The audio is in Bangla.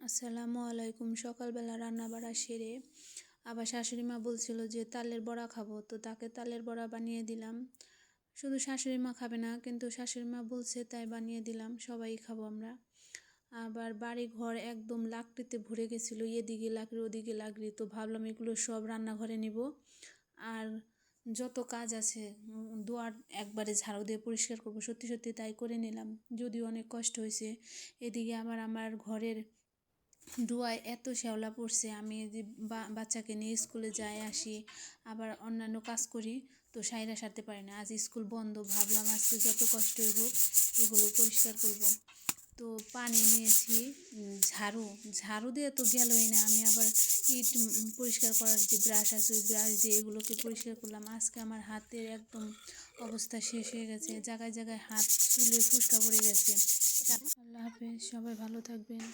আসসালামু আলাইকুম। সকালবেলা রান্না বাড়া সেরে আবার শাশুড়ি মা বলছিল যে তালের বড়া খাবো, তো তাকে তালের বড়া বানিয়ে দিলাম। শুধু শাশুড়ি মা খাবে না, কিন্তু শাশুড়ি মা বলছে তাই বানিয়ে দিলাম, সবাই খাবো আমরা। আবার বাড়ি ঘর একদম লাকড়িতে ভরে গেছিলো, এদিকে লাকড়ি ওদিকে লাকড়ি, তো ভাবলাম এগুলো সব রান্নাঘরে নিব। আর যত কাজ আছে দুয়ার একবারে ঝাড়ু দিয়ে পরিষ্কার করবো, সত্যি সত্যি তাই করে নিলাম, যদিও অনেক কষ্ট হয়েছে। এদিকে আবার আমার ঘরের ডুয়ায় এত শ্যাওলা পড়ছে, আমি যে বাচ্চাকে নিয়ে স্কুলে যাই আসি, আবার অন্যান্য কাজ করি, তো সাইরা সারতে পারি না। আজ স্কুল বন্ধ, ভাবলাম আজকে যত কষ্টই হোক এগুলো পরিষ্কার করব। তো পানি নিয়েছি, ঝাড়ু ঝাড়ু দিয়ে তো গেলই না, আমি আবার ইট পরিষ্কার করার যে ব্রাশ আছে ওই ব্রাশ দিয়ে এগুলোকে পরিষ্কার করলাম। আজকে আমার হাতের একদম অবস্থা শেষ হয়ে গেছে, জায়গায় জায়গায় হাত তুলে ফুসকা পড়ে গেছে। আল্লাহ হাফেজ, সবাই ভালো থাকবেন।